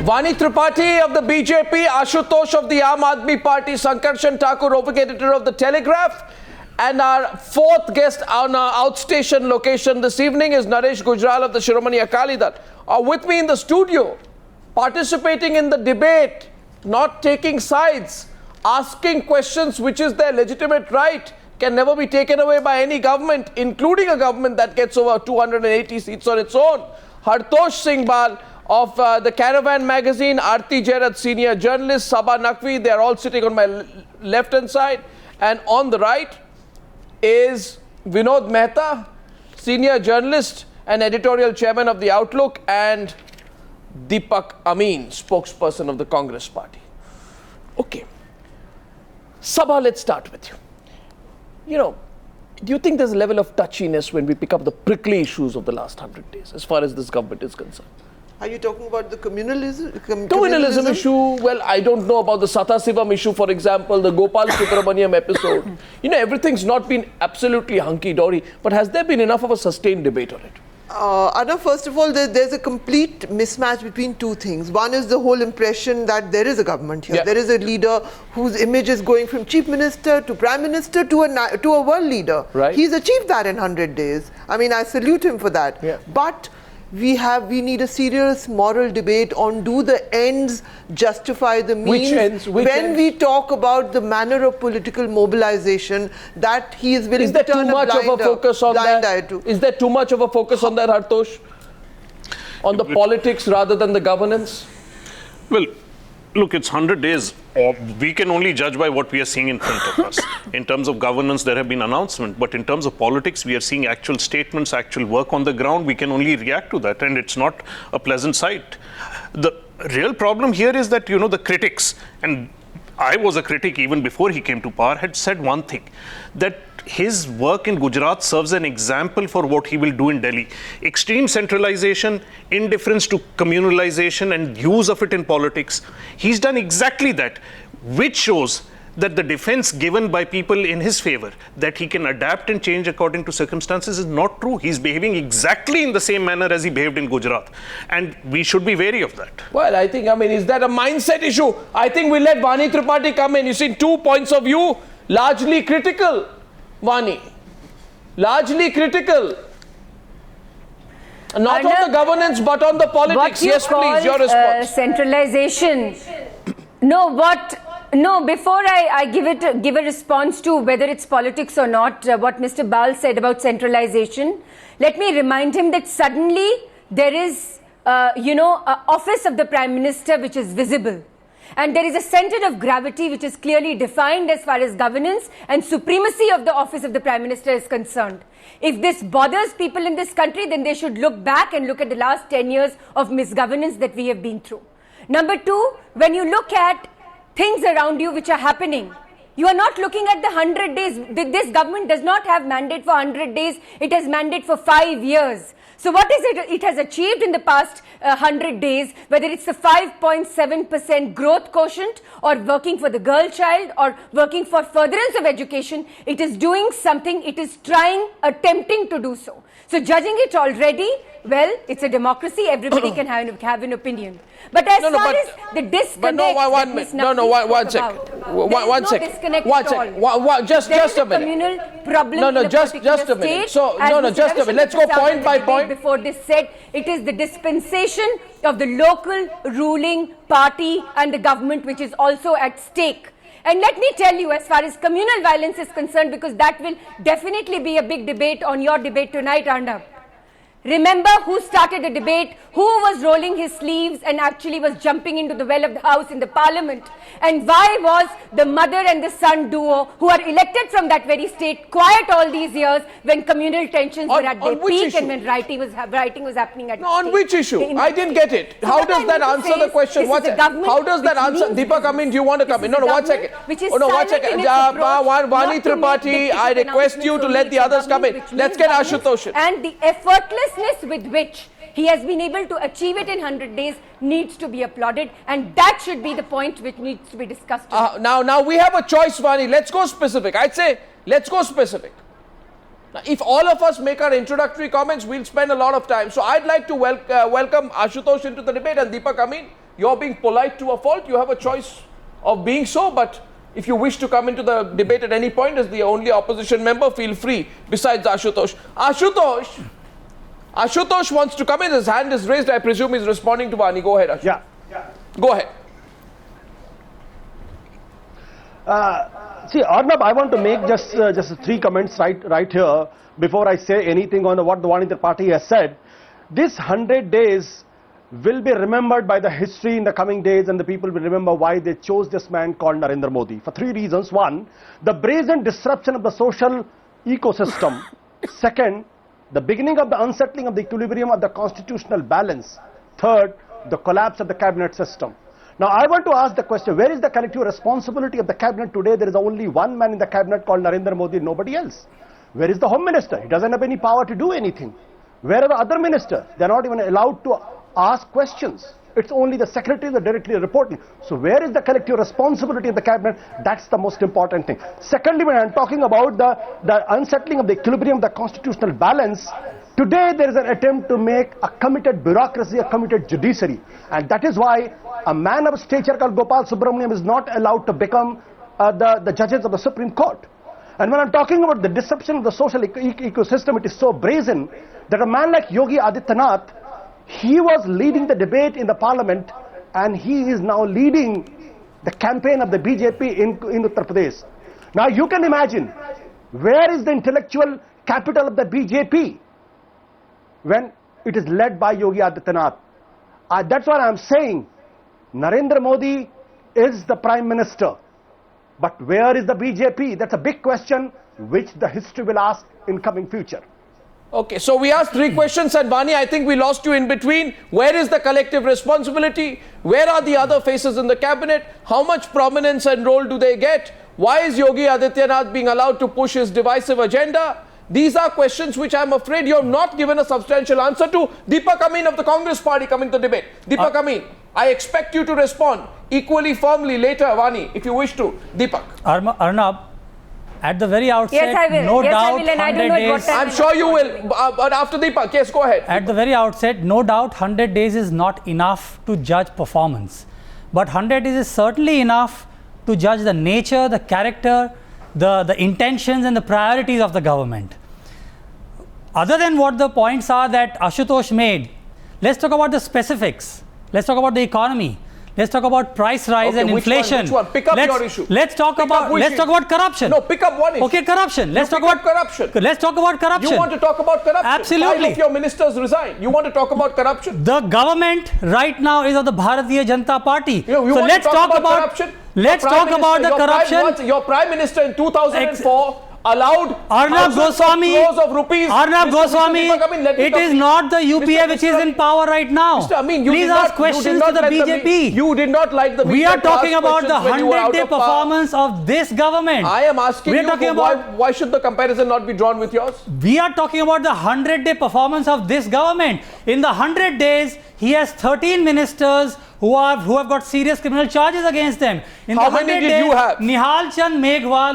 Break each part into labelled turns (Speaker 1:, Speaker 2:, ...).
Speaker 1: Vani Tripathi of the BJP, Ashutosh of the Aam Aadmi Party, Sankarshan Thakur, editor of the Telegraph. And our fourth guest on our outstation location this evening is Naresh Gujral of the Shiromani Akali Dal. With me in the studio, participating in the debate, not taking sides, asking questions which is their legitimate right, can never be taken away by any government, including a government that gets over 280 seats on its own. Hartosh Singh Bal of the Caravan magazine, Aarti Jairaj, senior journalist, Sabha Naqvi, they are all sitting on my left-hand side. And on the right is Vinod Mehta, senior journalist and editorial chairman of The Outlook, and Deepak Amin, spokesperson of the Congress party. Okay. Sabha, let's start with you. You know, do you think there's a level of touchiness when we pick up the prickly issues of the last 100 days as far as this government is concerned?
Speaker 2: Are you talking about the communalism?
Speaker 1: Communalism issue, well, I don't know about the Sathasivam issue, for example, the Gopal Subramaniam episode. You know, everything's not been absolutely hunky-dory, but has there been enough of a sustained debate on it?
Speaker 2: Anna, first of all, there's a complete mismatch between two things. One is the whole impression that there is a government here. Yeah. There is a leader whose image is going from chief minister to prime minister to a world leader.
Speaker 1: Right.
Speaker 2: He's achieved that in 100 days. I mean, I salute him for that.
Speaker 1: Yeah.
Speaker 2: But we need a serious moral debate on, do the ends justify the means?
Speaker 1: Which ends?
Speaker 2: When we talk about the manner of political mobilization that he is willing to turn a blind eye to.
Speaker 1: Is there too much of a focus on that, Hartosh? On the politics rather than the governance?
Speaker 3: Well, look, it's 100 days. We can only judge by what we are seeing in front of us. In terms of governance, there have been announcements, but in terms of politics, we are seeing actual statements, actual work on the ground. We can only react to that, and it's not a pleasant sight. The real problem here is that, you know, the critics, and I was a critic even before he came to power, had said one thing, that his work in Gujarat serves an example for what he will do in Delhi. Extreme centralization, indifference to communalization, and use of it in politics. He's done exactly that, which shows that the defense given by people in his favor, that he can adapt and change according to circumstances, is not true. He's behaving exactly in the same manner as he behaved in Gujarat. And we should be wary of that.
Speaker 1: Well, I think, is that a mindset issue? I think we'll let Vani Tripathi come in. You see, 2 points of view, largely critical. Vani, largely critical. Not on the governance, but on the politics. Yes, please, your response.
Speaker 4: Centralization. No, before I give a response to whether it's politics or not, what Mr. Bal said about centralization, let me remind him that suddenly there is, an office of the Prime Minister which is visible. And there is a center of gravity which is clearly defined as far as governance and supremacy of the office of the Prime Minister is concerned. If this bothers people in this country, then they should look back and look at the last 10 years of misgovernance that we have been through. Number two, when you look at things around you which are happening, you are not looking at the 100 days. This government does not have mandate for 100 days. It has mandate for 5 years. So what is it has achieved in the past 100 days, whether it's the 5.7% growth quotient or working for the girl child or working for furtherance of education, it is doing something, it is attempting to do so. So judging it already, well, it's a democracy, everybody can have an opinion. But as far as the disconnect...
Speaker 1: One second. Just a minute.
Speaker 4: Communal problem
Speaker 1: just a minute. Just a minute. Let's go point by point.
Speaker 4: Before this said, it is the dispensation of the local ruling party and the government which is also at stake. And let me tell you, as far as communal violence is concerned, because that will definitely be a big debate on your debate tonight, Arnab. Remember who started the debate, who was rolling his sleeves and actually was jumping into the well of the house in the parliament, and why was the mother and the son duo, who are elected from that very state, quiet all these years when communal tensions were at their peak and when writing was happening at
Speaker 1: on which issue? I didn't get it. How does that answer the question? How does that answer? Deepak, do you want to come in? No, 1 second. One second. Vani Tripathi, I request you to let the others come in. Let's get Ashutosh in.
Speaker 4: And the effortlessness with which he has been able to achieve it in 100 days needs to be applauded, and that should be the point which needs to be discussed.
Speaker 1: Now we have a choice, Vani. Let's go specific. I'd say let's go specific. Now, if all of us make our introductory comments, we'll spend a lot of time. So I'd like to welcome Ashutosh into the debate, and Deepak, You're being polite to a fault. You have a choice of being so, but if you wish to come into the debate at any point as the only opposition member, feel free, besides Ashutosh. Ashutosh wants to come in. His hand is raised. I presume he's responding to Vani. Go ahead, Ashutosh.
Speaker 5: Yeah.
Speaker 1: Go ahead.
Speaker 5: See, Arnab, I want to make just 3 comments right here before I say anything on what the Vani Tripathi has said. This 100 days will be remembered by the history in the coming days, and the people will remember why they chose this man called Narendra Modi. For 3 reasons. 1, the brazen disruption of the social ecosystem. 2nd, the beginning of the unsettling of the equilibrium of the constitutional balance. 3rd, the collapse of the cabinet system. Now, I want to ask the question, where is the collective responsibility of the cabinet today? There is only one man in the cabinet called Narendra Modi, nobody else. Where is the Home Minister? He doesn't have any power to do anything. Where are the other ministers? They are not even allowed to ask questions. It's only the secretaries that are directly reporting. So where is the collective responsibility of the cabinet? That's the most important thing. Secondly, when I'm talking about the unsettling of the equilibrium of the constitutional balance, today there is an attempt to make a committed bureaucracy, a committed judiciary. And that is why a man of stature called Gopal Subramaniam is not allowed to become the judges of the Supreme Court. And when I'm talking about the disruption of the social ecosystem, it is so brazen that a man like Yogi Adityanath, he was leading the debate in the parliament, and he is now leading the campaign of the BJP in Uttar Pradesh. Now you can imagine, where is the intellectual capital of the BJP when it is led by Yogi Adityanath? That's what I'm saying. Narendra Modi is the Prime Minister. But where is the BJP? That's a big question which the history will ask in coming future.
Speaker 1: Okay, so we asked 3 questions, and Vani, I think we lost you in between. Where is the collective responsibility? Where are the other faces in the cabinet? How much prominence and role do they get? Why is Yogi Adityanath being allowed to push his divisive agenda? These are questions which I'm afraid you have not given a substantial answer to. Deepak Amin of the Congress Party coming to debate. Deepak Amin, I expect you to respond equally firmly later, Vani, if you wish to. Deepak.
Speaker 6: Arnab, at the very outset,
Speaker 4: Yes, I will.
Speaker 6: no
Speaker 4: Yes, I
Speaker 6: doubt,
Speaker 4: will, and I
Speaker 6: 100
Speaker 4: don't know at what
Speaker 6: days.
Speaker 4: time.
Speaker 1: I'm sure you will. But after Deepak, yes, go ahead.
Speaker 6: At the very outset, no doubt, 100 days is not enough to judge performance. But 100 days is certainly enough to judge the nature, the character, the intentions and the priorities of the government. Other than what the points are that Ashutosh made, let's talk about the specifics. Let's talk about the economy. Let's talk about price rise and inflation.
Speaker 1: Which one? Pick up your issue.
Speaker 6: Let's talk about corruption.
Speaker 1: No, pick up one issue.
Speaker 6: Okay, corruption. Let's talk about
Speaker 1: corruption.
Speaker 6: Let's talk about corruption.
Speaker 1: You want to talk about corruption?
Speaker 6: Absolutely.
Speaker 1: 5 of your ministers resign. You want to talk about corruption?
Speaker 6: The government right now is of the Bharatiya Janata Party.
Speaker 1: You
Speaker 6: so
Speaker 1: want
Speaker 6: let's
Speaker 1: to
Speaker 6: talk about
Speaker 1: corruption.
Speaker 6: Let's talk about the corruption.
Speaker 1: Your Prime Minister in 2004 allowed
Speaker 6: Arnab Goswami,
Speaker 1: crores of rupees.
Speaker 6: Arnab Goswami,
Speaker 1: Deepak Amin, let me
Speaker 6: it
Speaker 1: talk
Speaker 6: is
Speaker 1: to you.
Speaker 6: not the UPA which is in power right now.
Speaker 1: Mr. Amin, you
Speaker 6: Please
Speaker 1: did
Speaker 6: ask
Speaker 1: not,
Speaker 6: questions to the BJP.
Speaker 1: You did not like the
Speaker 6: We
Speaker 1: media
Speaker 6: are
Speaker 1: to
Speaker 6: talking
Speaker 1: ask
Speaker 6: about the
Speaker 1: questions when you were out
Speaker 6: 100-day
Speaker 1: of power.
Speaker 6: performance of this government.
Speaker 1: I am asking
Speaker 6: We are
Speaker 1: you
Speaker 6: talking
Speaker 1: why should the comparison not be drawn with yours?
Speaker 6: We are talking about the 100-day performance of this government. In the 100 days, he has 13 ministers who have got serious criminal charges against them. In
Speaker 1: How
Speaker 6: the
Speaker 1: many
Speaker 6: 100
Speaker 1: did
Speaker 6: days,
Speaker 1: you have?
Speaker 6: Nihal Chand Meghwal,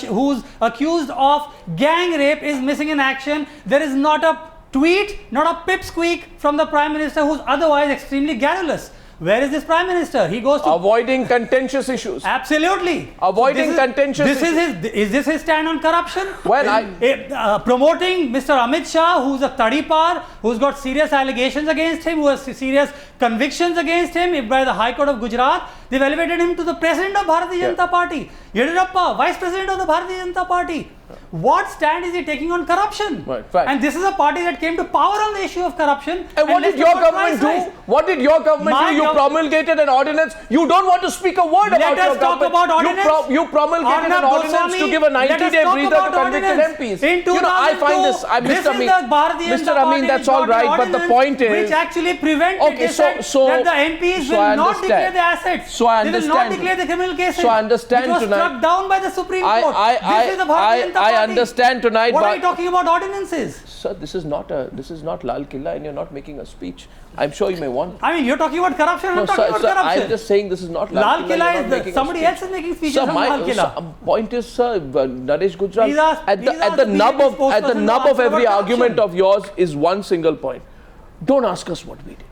Speaker 6: who's accused of gang rape, is missing in action. There is not a tweet, not a pipsqueak from the Prime Minister, who's otherwise extremely garrulous. Where is this Prime Minister? He goes to
Speaker 1: Avoiding contentious issues.
Speaker 6: Absolutely.
Speaker 1: Avoiding contentious
Speaker 6: Is this his stand on corruption?
Speaker 1: Well,
Speaker 6: promoting Mr. Amit Shah, who's a tadipar, who's got serious allegations against him, who has serious convictions against him by the High Court of Gujarat. They've elevated him to the President of Bharatiya Janata Party. Yediyurappa, Vice President of the Bharatiya Janata Party. What stand is he taking on corruption?
Speaker 1: Right, fine.
Speaker 6: And this is a party that came to power on the issue of corruption.
Speaker 1: And what did your government do? What did your government do? You promulgated an ordinance. You don't want to speak a word about your government.
Speaker 6: Let us talk about ordinance.
Speaker 1: You promulgated an ordinance to give a 90-day breather to convicted MPs.
Speaker 6: In 2002,
Speaker 1: I find this, Mr. Amin, that's all right, but the point is,
Speaker 6: which actually prevented
Speaker 1: okay,
Speaker 6: that the MPs will not declare the assets.
Speaker 1: So I
Speaker 6: They will not declare the criminal cases.
Speaker 1: So I understand
Speaker 6: it was
Speaker 1: tonight.
Speaker 6: struck down by the Supreme Court. This is the Bharatiya Janata Party.
Speaker 1: I understand tonight.
Speaker 6: What are you talking about ordinances?
Speaker 1: Sir, this is not Lal Killa, and you're not making a speech. I'm sure you may want.
Speaker 6: I mean, you're talking about corruption. I'm talking about corruption.
Speaker 1: I'm just saying this is not
Speaker 6: Lal Killa. Is somebody else is making speeches on Lal Killa.
Speaker 1: Point is, sir, Naresh Gujral, at the
Speaker 6: BJP
Speaker 1: nub of every argument of yours is one single point. Don't ask us what we did.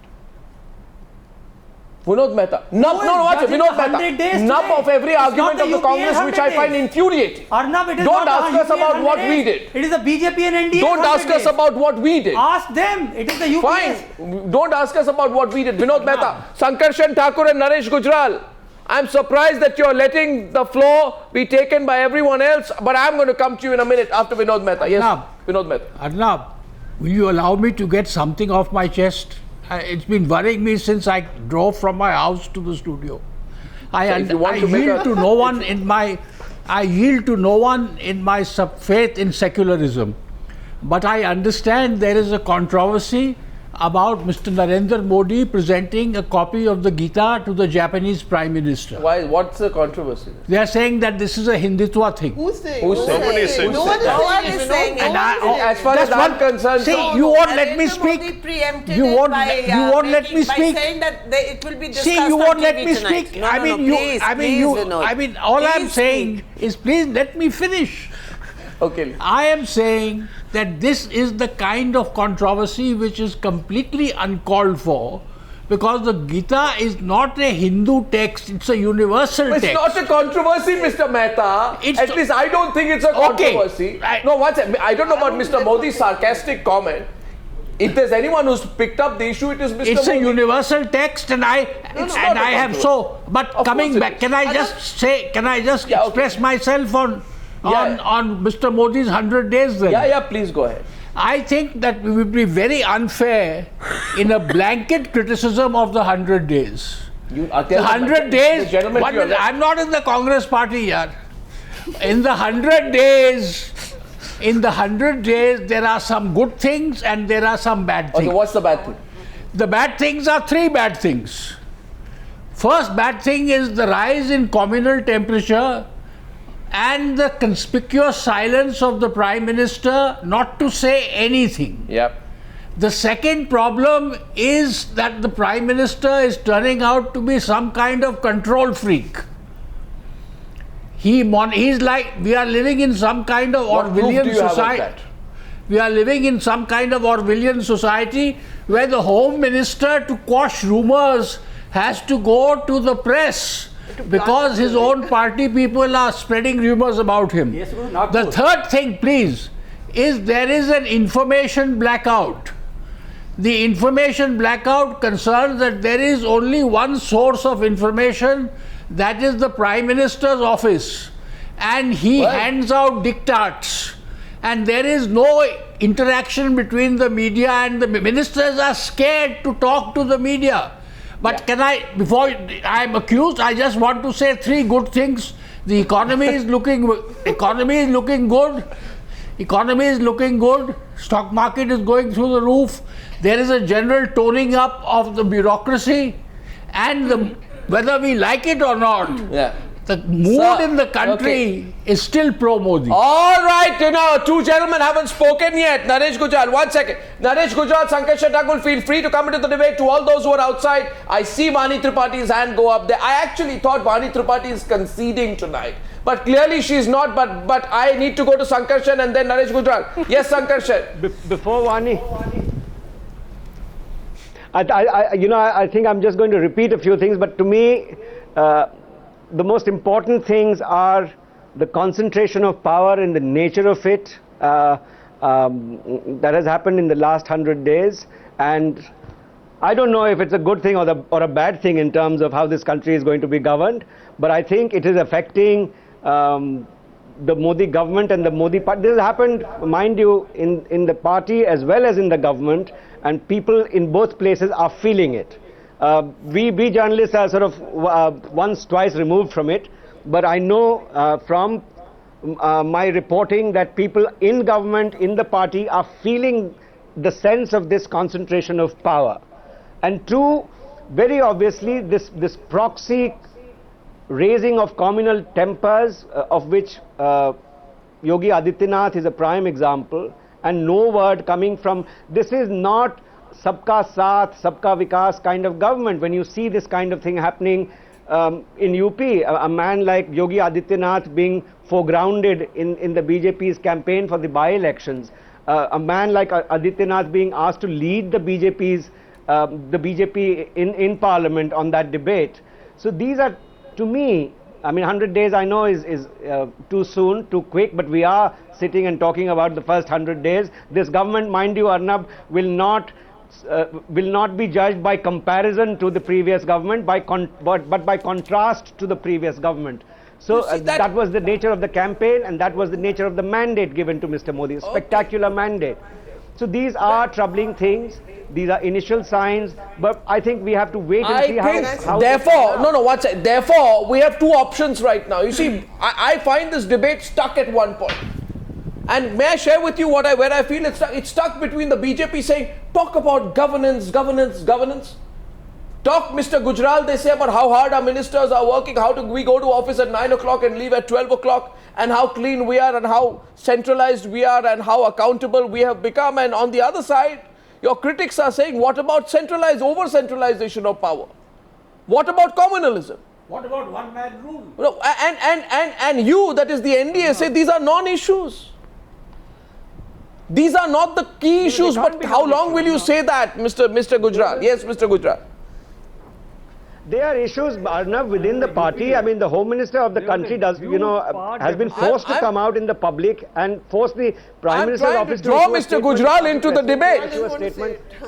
Speaker 1: Vinod Mehta. Watch it. Vinod Mehta. Enough of every argument of the Congress which I find infuriating.
Speaker 6: Arnab, it is
Speaker 1: Don't
Speaker 6: not
Speaker 1: ask
Speaker 6: the
Speaker 1: us about
Speaker 6: 100
Speaker 1: what
Speaker 6: days.
Speaker 1: we did.
Speaker 6: It is the BJP and NDA.
Speaker 1: Don't ask us about what we did.
Speaker 6: Ask them. It is the UPA.
Speaker 1: Fine. Don't ask us about what we did. Vinod Mehta, Sankarshan Thakur and Naresh Gujral. I'm surprised that you're letting the floor be taken by everyone else, but I'm going to come to you in a minute after Vinod Mehta. Yes,
Speaker 7: Arnab.
Speaker 1: Vinod Mehta.
Speaker 7: Arnab, will you allow me to get something off my chest? It's been worrying me since I drove from my house to the studio. I yield to no one in my faith in secularism. But I understand there is a controversy about Mr. Narendra Modi presenting a copy of the Gita to the Japanese Prime Minister.
Speaker 1: Why? What's the controversy?
Speaker 7: They are saying that this is a Hindutva thing.
Speaker 2: Who's saying?
Speaker 1: Who's saying?
Speaker 3: Nobody is saying.
Speaker 2: No one is saying it.
Speaker 7: And
Speaker 1: As far as I'm concerned,
Speaker 7: see,
Speaker 1: so-
Speaker 7: you won't let me
Speaker 8: Narendra Modi
Speaker 7: speak.
Speaker 8: preempted
Speaker 7: You
Speaker 8: it
Speaker 7: won't.
Speaker 8: by,
Speaker 7: You won't let me
Speaker 8: by
Speaker 7: speak.
Speaker 8: saying that it will be discussed
Speaker 7: See, you
Speaker 8: on
Speaker 7: won't let
Speaker 8: TV
Speaker 7: me
Speaker 8: tonight.
Speaker 7: speak.
Speaker 8: No,
Speaker 7: I
Speaker 8: no,
Speaker 7: mean,
Speaker 8: no,
Speaker 7: you.
Speaker 8: please,
Speaker 7: I mean,
Speaker 8: please,
Speaker 7: you.
Speaker 8: Vinod.
Speaker 7: I mean, all I'm
Speaker 8: Please
Speaker 7: saying is, please let me finish.
Speaker 1: Okay.
Speaker 7: I am saying that this is the kind of controversy which is completely uncalled for, because the Gita is not a Hindu text; it's a universal
Speaker 1: It's
Speaker 7: text.
Speaker 1: not a controversy, Mr. Mehta. At least I don't think it's a controversy. I don't know about Mr. Modi's sarcastic comment. If there's anyone who's picked up the issue, it is Mr.
Speaker 7: It's
Speaker 1: Modi.
Speaker 7: a universal text, and I
Speaker 1: It's not a
Speaker 7: have so. But
Speaker 1: Of
Speaker 7: coming
Speaker 1: course it
Speaker 7: back,
Speaker 1: is.
Speaker 7: can I just
Speaker 1: Yeah, okay.
Speaker 7: express myself on
Speaker 1: Yeah.
Speaker 7: Mr. Modi's 100 days then?
Speaker 1: Yeah, please go ahead.
Speaker 7: I think that we would be very unfair in a blanket criticism of the 100 days. The 100 days, I'm not in the Congress party yet. In the 100 days, there are some good things and there are some bad things.
Speaker 1: Okay, what's the bad thing?
Speaker 7: The bad things are three bad things. First bad thing is the rise in communal temperature and the conspicuous silence of the Prime Minister not to say anything.
Speaker 1: Yep.
Speaker 7: The second problem is that the Prime Minister is turning out to be some kind of control freak. He's like, we are living in some kind of Orwellian society. We are living in some kind of Orwellian society where the Home Minister, to quash rumors, has to go to the press because his own party people are spreading rumors about him.
Speaker 6: Yes, not
Speaker 7: the
Speaker 6: good.
Speaker 7: third thing, please, is there is an information blackout. The information blackout concerns that there is only one source of information, that is the Prime Minister's office, and he hands out diktats, and there is no interaction between the media, and the ministers are scared to talk to the media. But before I am accused, I just want to say three good things. The economy is looking good. Economy is looking good. Stock market is going through the roof. There is a general toning up of the bureaucracy, and whether we like it or not, the mood in the country is still pro-Modi.
Speaker 1: All right, two gentlemen haven't spoken yet. Naresh Gujral, 1 second. Naresh Gujral, Sankarshan Thakur, feel free to come into the debate. To all those who are outside, I see Vani Tripathi's hand go up there. I actually thought Vani Tripathi is conceding tonight, but clearly she's not. But I need to go to Sankarshan and then Naresh Gujral. Yes, Sankarshan.
Speaker 9: Before Vani, I think I'm just going to repeat a few things, but to me, the most important things are the concentration of power and the nature of it that has happened in the last 100 days. And I don't know if it's a good thing or a bad thing in terms of how this country is going to be governed, but I think it is affecting the Modi government and the Modi party. This has happened, mind you, in the party as well as in the government, and people in both places are feeling it. We journalists are sort of once, twice removed from it, but I know from my reporting that people in government, in the party, are feeling the sense of this concentration of power. And two, very obviously, this proxy raising of communal tempers, of which Yogi Adityanath is a prime example, and no word coming from, this is not Sabka Saath, Sabka Vikas kind of government. When you see this kind of thing happening in UP, a man like Yogi Adityanath being foregrounded in the BJP's campaign for the by-elections, a man like Adityanath being asked to lead the BJP's the BJP in Parliament on that debate. So these are, to me, I mean, 100 days I know is too soon, too quick, but we are sitting and talking about the first 100 days. This government, mind you, Arnab, will not be judged by comparison to the previous government, but by contrast to the previous government. So that was the nature of the campaign, and that was the nature of the mandate given to Mr. Modi, a spectacular mandate. So these are troubling things. These are initial signs, but I think we have to wait and see how
Speaker 1: Therefore, we have two options right now. You see, I find this debate stuck at one point. And may I share with you where I feel it's stuck between the BJP saying, talk about governance. Talk, Mr. Gujral, they say about how hard our ministers are working, how do we go to office at 9 o'clock and leave at 12 o'clock, and how clean we are and how centralized we are and how accountable we have become. And on the other side, your critics are saying, what about over-centralization of power? What about communalism?
Speaker 7: What about one-man rule?
Speaker 1: No, and you, that is the NDA, say these are non-issues. These are not the key issues, but how long will you say that, Mr. Gujral? Yes, Mr. Gujral.
Speaker 9: There are issues, Arnab, within the party. I mean, the Home Minister of the country has been forced to come out in the public and force the Prime Minister's office to
Speaker 1: draw Mr. Gujral into the debate.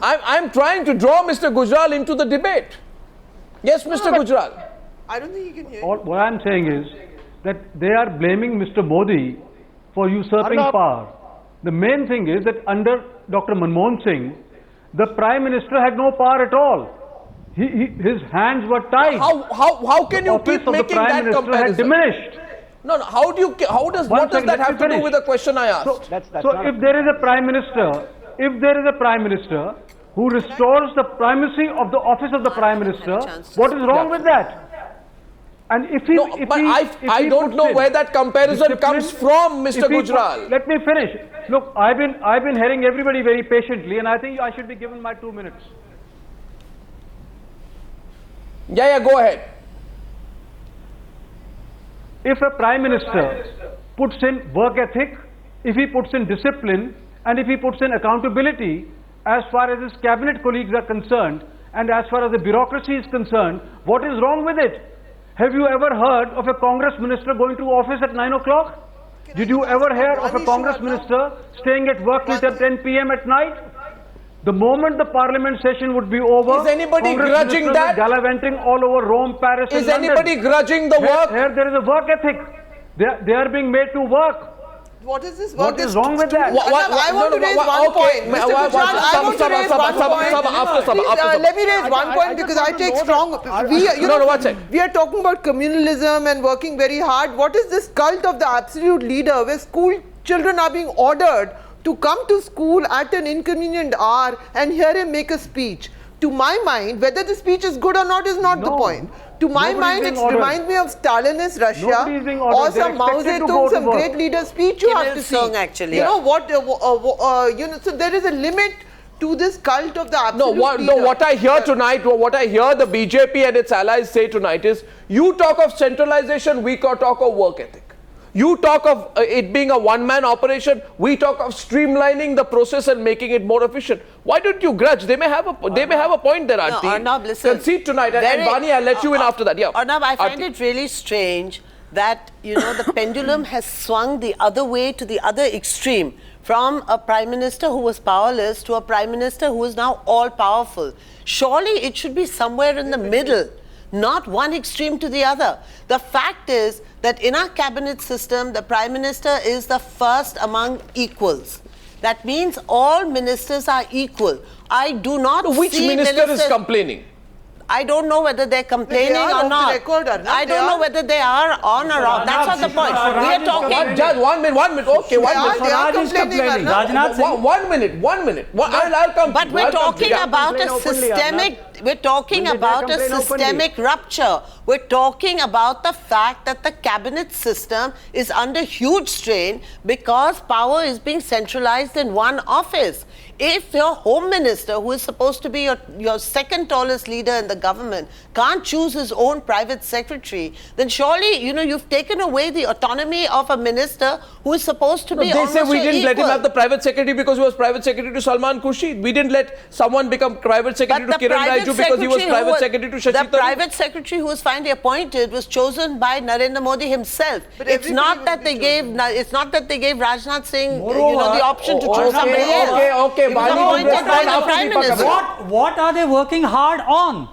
Speaker 1: I'm trying to draw Mr. Gujral into the debate. Yes, Mr. Gujral.
Speaker 2: I don't think you can hear.
Speaker 8: What I'm saying is that they are blaming Mr. Modi for usurping power. The main thing is that under Dr. Manmohan Singh, the Prime Minister had no power at all. His hands were tied.
Speaker 1: How can you keep making that comparison?
Speaker 8: Had diminished.
Speaker 1: No. What does that have to do with the question I asked?
Speaker 8: So if there is a Prime Minister, who restores the primacy of the office of the Prime Minister, what is wrong with that? And
Speaker 1: I don't know where that comparison comes from, Mr. Gujral.
Speaker 8: Let me finish. Look, I've been hearing everybody very patiently, and I think I should be given my 2 minutes.
Speaker 1: Yeah, go ahead.
Speaker 8: If a Prime Minister puts in work ethic, if he puts in discipline, and if he puts in accountability as far as his cabinet colleagues are concerned, and as far as the bureaucracy is concerned, what is wrong with it? Have you ever heard of a Congress minister going to office at 9 o'clock? Did you ever hear of a Congress minister staying at work till 10 p.m. at night? The moment the parliament session would be over,
Speaker 1: is anybody grudging that?
Speaker 8: Gallivanting all over Rome, Paris,
Speaker 1: is anybody grudging the work?
Speaker 8: Here there is a work ethic. They are being made to work.
Speaker 2: What is this work?
Speaker 8: What is wrong with that?
Speaker 2: I want to raise one point. Mr. Gujral, I want to raise one point. Let me raise one point because I take strong. We are talking about communalism and working very hard. What is this cult of the absolute leader where school children are being ordered to come to school at an inconvenient hour and hear him make a speech? To my mind, whether the speech is good or not is not the point. To my mind, it reminds me of Stalinist Russia or some Mao Zedong, some great leader speech you have to see.
Speaker 10: Actually,
Speaker 2: you know what? So there is a limit to this cult of the absolute leader.
Speaker 1: No, what I hear tonight, what I hear the BJP and its allies say tonight is, you talk of centralization, we talk of work ethic. You talk of it being a one-man operation, we talk of streamlining the process and making it more efficient. Why don't you grudge? They may have a point there, Aarti.
Speaker 10: No, Arnab, listen.
Speaker 1: Concede tonight. And Bani, I'll let you in after that. Yeah.
Speaker 10: Arnab, I find it really strange that, the pendulum has swung the other way to the other extreme, from a Prime Minister who was powerless to a Prime Minister who is now all-powerful. Surely it should be somewhere in the middle, not one extreme to the other. The fact is that in our cabinet system, the Prime Minister is the first among equals. That means all ministers are equal. I do not see
Speaker 1: Which minister is complaining?
Speaker 10: I don't know whether they're complaining or not. I don't know whether they are on or off. That's not the point. We are talking.
Speaker 1: Just 1 minute. Okay, 1 minute.
Speaker 2: They are complaining.
Speaker 1: One minute. I'll come.
Speaker 10: But we're talking about a systemic we're talking
Speaker 9: Will they dare
Speaker 10: about a
Speaker 9: complain openly?
Speaker 10: systemic rupture. We're talking about the fact that the cabinet system is under huge strain because power is being centralized in one office. If your home minister, who is supposed to be your second tallest leader in the government, can't choose his own private secretary, then surely, you've taken away the autonomy of a minister who is supposed to be
Speaker 1: They
Speaker 10: almost
Speaker 1: say we
Speaker 10: your
Speaker 1: didn't let him
Speaker 10: equal.
Speaker 1: have the private secretary because he was private secretary to Salman Khurshid. We didn't let someone become private secretary to Kiran Raju because he was private secretary to Shashi
Speaker 10: The
Speaker 1: Tharoor.
Speaker 10: private secretary who was finally appointed was chosen by Narendra Modi himself.
Speaker 2: But
Speaker 10: It's not
Speaker 2: everybody
Speaker 10: that
Speaker 2: will
Speaker 10: they
Speaker 2: be
Speaker 10: gave.
Speaker 2: chosen.
Speaker 10: It's not that they gave Rajnath Singh,
Speaker 1: Moreover,
Speaker 10: the option to choose
Speaker 1: okay,
Speaker 10: somebody else.
Speaker 1: okay.
Speaker 10: He was
Speaker 1: Bali will
Speaker 10: appointed by
Speaker 1: respond
Speaker 10: the
Speaker 1: after
Speaker 10: Prime
Speaker 1: Deepak
Speaker 10: Minister.
Speaker 1: Agarwal.
Speaker 6: What are they working hard on?